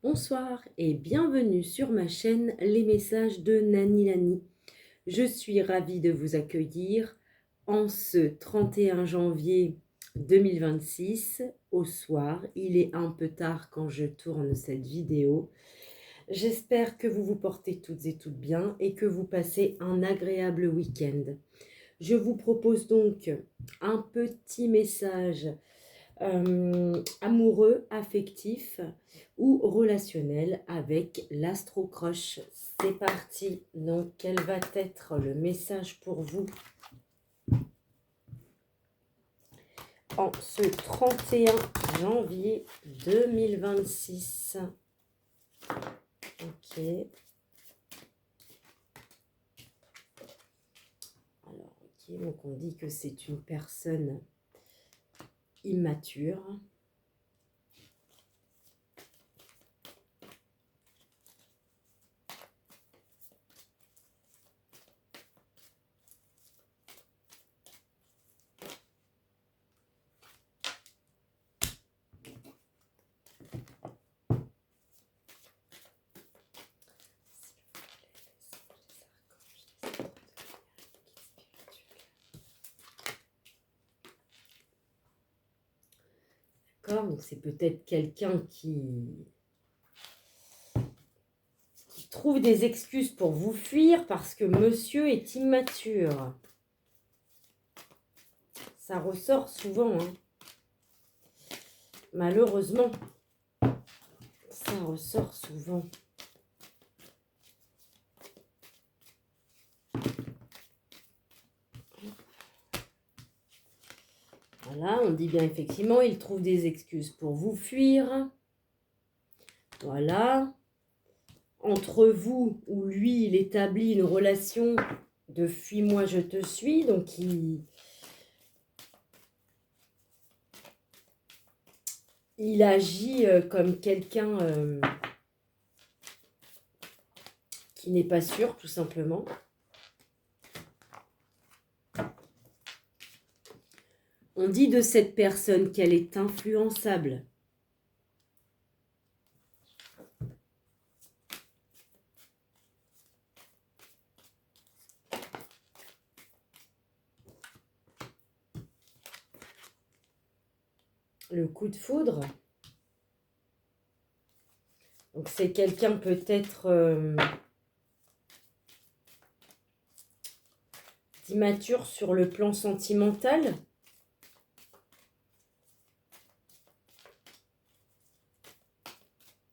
Bonsoir et bienvenue sur ma chaîne Les Messages de Nani Lani. Je suis ravie de vous accueillir en ce 31 janvier 2026 au soir. Il est un peu tard quand je tourne cette vidéo. J'espère que vous vous portez toutes et toutes bien et que vous passez un agréable week-end. Je vous propose donc un petit message amoureux, affectif ou relationnel avec l'astro-croche. C'est parti. Donc, quel va être le message pour vous en ce 31 janvier 2026? Ok. Alors, ok. Donc, on dit que c'est une personne immature. Donc c'est peut-être quelqu'un qui trouve des excuses pour vous fuir parce que monsieur est immature. Ça ressort souvent, hein. Malheureusement, ça ressort souvent. Voilà, on dit bien effectivement, il trouve des excuses pour vous fuir. Voilà. Entre vous ou lui, il établit une relation de fuis-moi, je te suis. Donc, il agit comme quelqu'un qui n'est pas sûr, tout simplement. On dit de cette personne qu'elle est influençable. Le coup de foudre. Donc c'est quelqu'un peut-être d'immature sur le plan sentimental.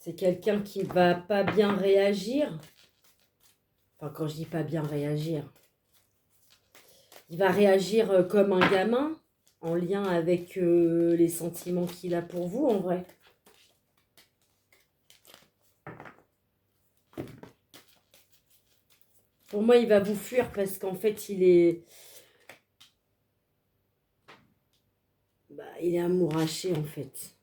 C'est quelqu'un qui ne va pas bien réagir. Enfin, quand je dis pas bien réagir, il va réagir comme un gamin, en lien avec les sentiments qu'il a pour vous, en vrai. Pour moi, il va vous fuir parce qu'en fait, il est amouraché, en fait.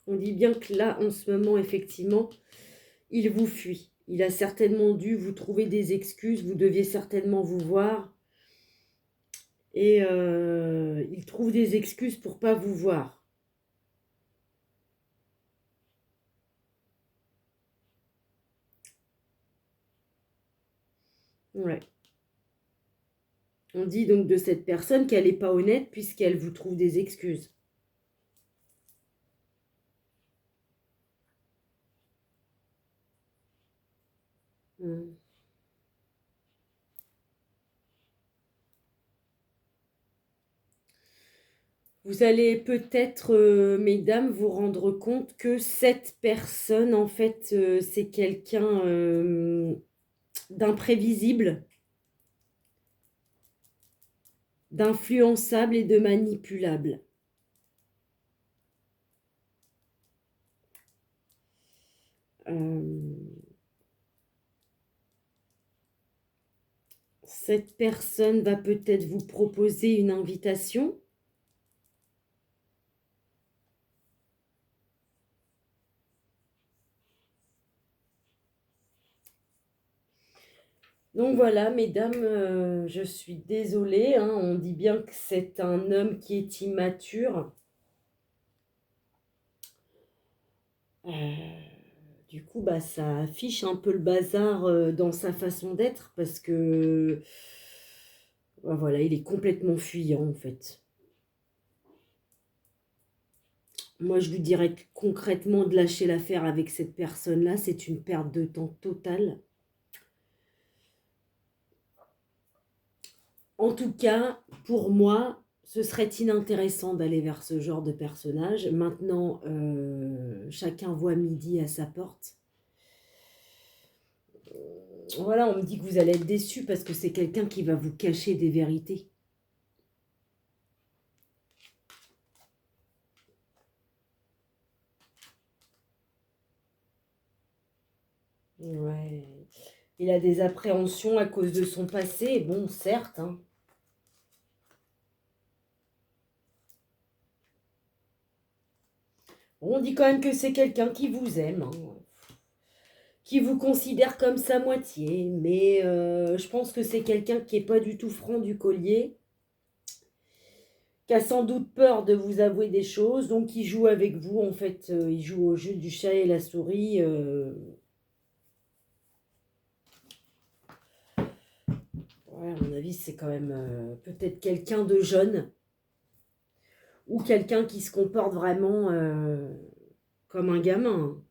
On dit bien que là, en ce moment, effectivement, il vous fuit. Il a certainement dû vous trouver des excuses. Vous deviez certainement vous voir. Et il trouve des excuses pour ne pas vous voir. Ouais. On dit donc de cette personne qu'elle n'est pas honnête puisqu'elle vous trouve des excuses. Vous allez peut-être, mesdames, vous rendre compte que cette personne, en fait, c'est quelqu'un d'imprévisible, d'influençable et de manipulable. Cette personne va peut-être vous proposer une invitation. Donc voilà, mesdames, je suis désolée, hein, on dit bien que c'est un homme qui est immature. Du coup, bah, ça affiche un peu le bazar dans sa façon d'être parce que bah, voilà, il est complètement fuyant en fait. Moi, je lui dirais que concrètement de lâcher l'affaire avec cette personne-là, c'est une perte de temps totale. En tout cas, pour moi, ce serait inintéressant d'aller vers ce genre de personnage. Maintenant, chacun voit midi à sa porte. Voilà, on me dit que vous allez être déçus parce que c'est quelqu'un qui va vous cacher des vérités. Ouais. Il a des appréhensions à cause de son passé. Bon, certes, hein. On dit quand même que c'est quelqu'un qui vous aime, hein, qui vous considère comme sa moitié. Mais je pense que c'est quelqu'un qui n'est pas du tout franc du collier, qui a sans doute peur de vous avouer des choses, donc il joue avec vous. En fait, il joue au jeu du chat et la souris. Ouais, à mon avis, c'est quand même peut-être quelqu'un de jeune ou quelqu'un qui se comporte vraiment comme un gamin.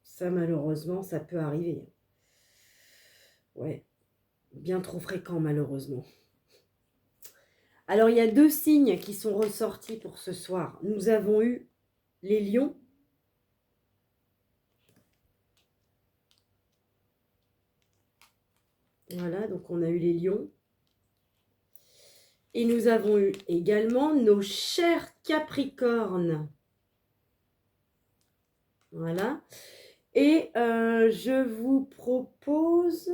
Ça, malheureusement, ça peut arriver. Ouais, bien trop fréquent, malheureusement. Alors, il y a deux signes qui sont ressortis pour ce soir. Nous avons eu les lions. Voilà, donc on a eu les lions. Et nous avons eu également nos chers Capricornes. Voilà. Et je vous propose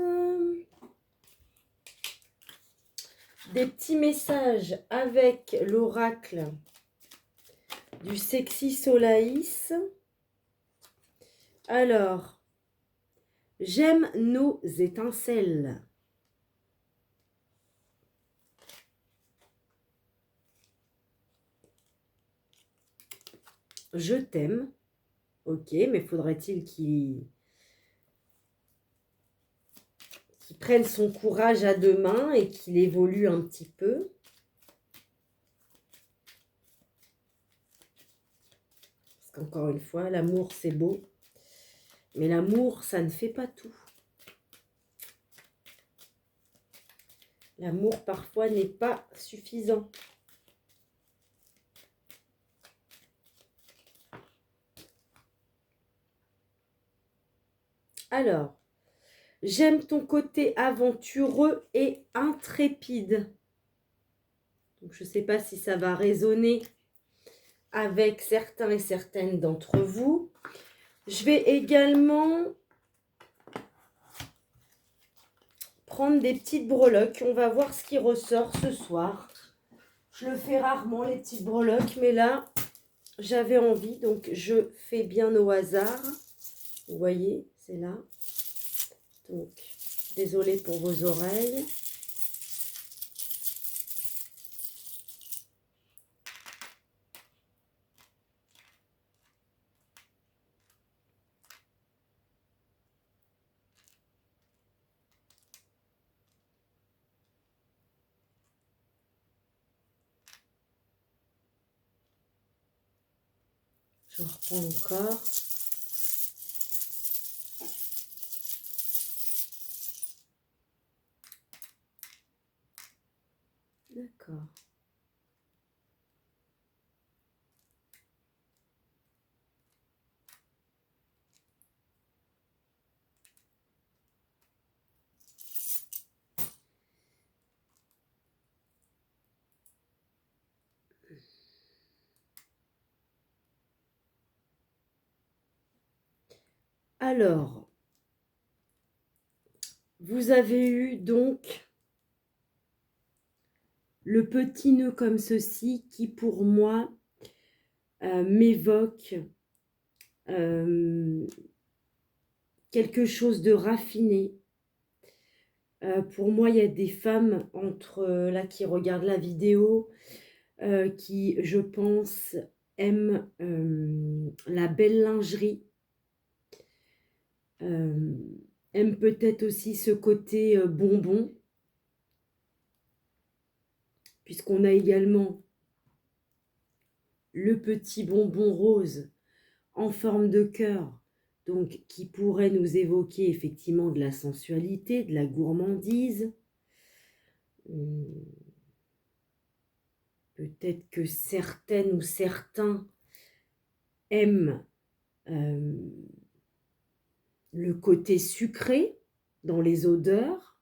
des petits messages avec l'oracle du Sexy Solaïs. Alors, j'aime nos étincelles. Je t'aime. Ok, mais faudrait-il qu'il prenne son courage à deux mains et qu'il évolue un petit peu. Parce qu'encore une fois, l'amour, c'est beau. Mais l'amour, ça ne fait pas tout. L'amour, parfois, n'est pas suffisant. Alors, j'aime ton côté aventureux et intrépide. Donc, je ne sais pas si ça va résonner avec certains et certaines d'entre vous. Je vais également prendre des petites breloques. On va voir ce qui ressort ce soir. Je le fais rarement, les petites breloques, mais là, j'avais envie, donc je fais bien au hasard. Vous voyez, c'est là. Donc, désolée pour vos oreilles. Je reprends encore. D'accord. Alors, vous avez eu donc le petit nœud comme ceci qui, pour moi, m'évoque quelque chose de raffiné, Pour moi, il y a des femmes là qui regardent la vidéo, qui, je pense, aiment la belle lingerie, aiment peut-être aussi ce côté bonbon, puisqu'on a également le petit bonbon rose en forme de cœur, donc qui pourrait nous évoquer effectivement de la sensualité, de la gourmandise. Peut-être que certaines ou certains aiment le côté sucré dans les odeurs.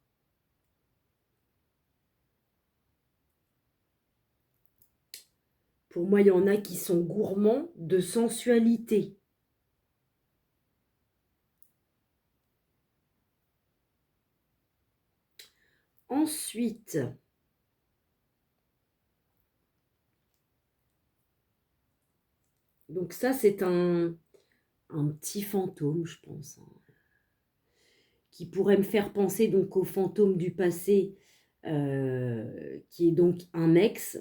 Pour moi, il y en a qui sont gourmands de sensualité. Ensuite, donc ça, c'est un petit fantôme, je pense, hein, qui pourrait me faire penser donc au fantôme du passé, qui est donc un ex.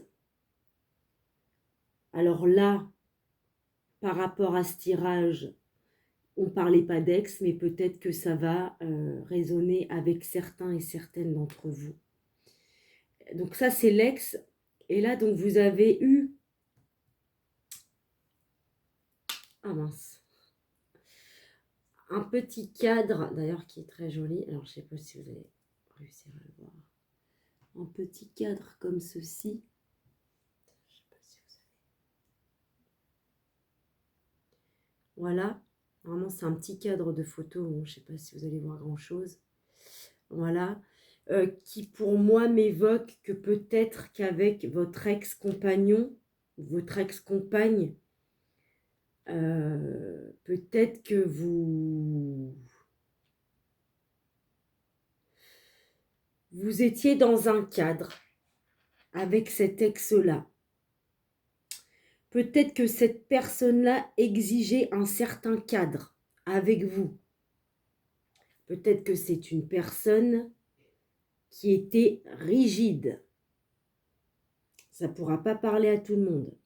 Alors là, par rapport à ce tirage, on ne parlait pas d'ex, mais peut-être que ça va résonner avec certains et certaines d'entre vous. Donc ça, c'est l'ex. Et là, donc, vous avez eu... Ah mince. Un petit cadre, d'ailleurs, qui est très joli. Alors, je ne sais pas si vous allez réussir à le voir. Un petit cadre comme ceci. Je sais pas si vous avez... Voilà. Vraiment, c'est un petit cadre de photo. Bon, je ne sais pas si vous allez voir grand-chose. Voilà. Qui, pour moi, m'évoque que peut-être qu'avec votre ex-compagnon, votre ex-compagne, peut-être que vous étiez dans un cadre avec cet ex-là. Peut-être que cette personne-là exigeait un certain cadre avec vous. Peut-être que c'est une personne qui était rigide. Ça ne pourra pas parler à tout le monde.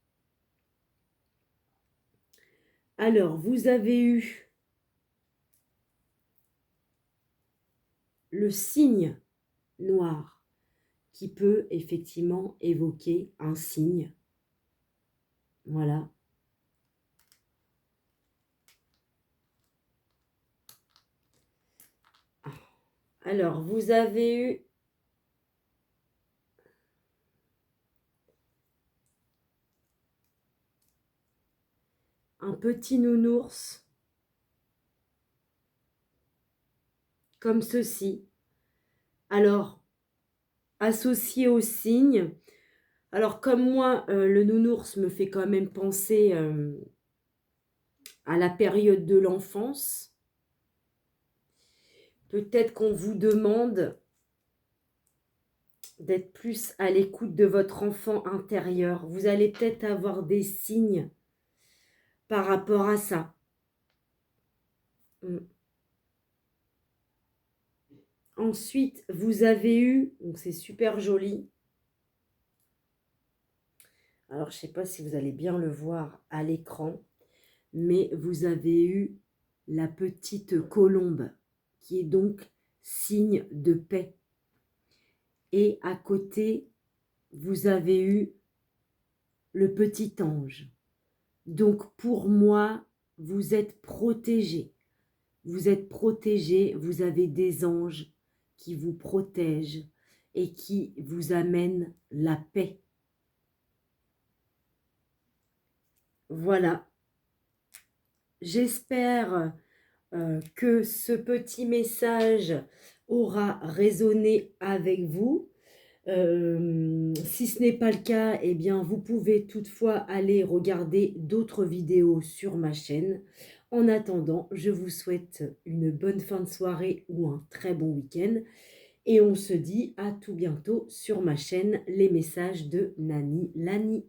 Alors, vous avez eu le signe noir qui peut effectivement évoquer un signe. Voilà. Alors, vous avez eu un petit nounours comme ceci. Alors, associé au signe. Alors, comme moi, le nounours me fait quand même penser à la période de l'enfance. Peut-être qu'on vous demande d'être plus à l'écoute de votre enfant intérieur. Vous allez peut-être avoir des signes par rapport à ça. Ensuite, vous avez eu, donc c'est super joli. Alors, je ne sais pas si vous allez bien le voir à l'écran, mais vous avez eu la petite colombe, qui est donc signe de paix. Et à côté, vous avez eu le petit ange. Donc, pour moi, vous êtes protégés. Vous êtes protégés, vous avez des anges qui vous protègent et qui vous amènent la paix. Voilà. J'espère que ce petit message aura résonné avec vous. Si ce n'est pas le cas, eh bien, vous pouvez toutefois aller regarder d'autres vidéos sur ma chaîne. En attendant, je vous souhaite une bonne fin de soirée ou un très bon week-end. Et on se dit à tout bientôt sur ma chaîne Les Messages de Nani Lani.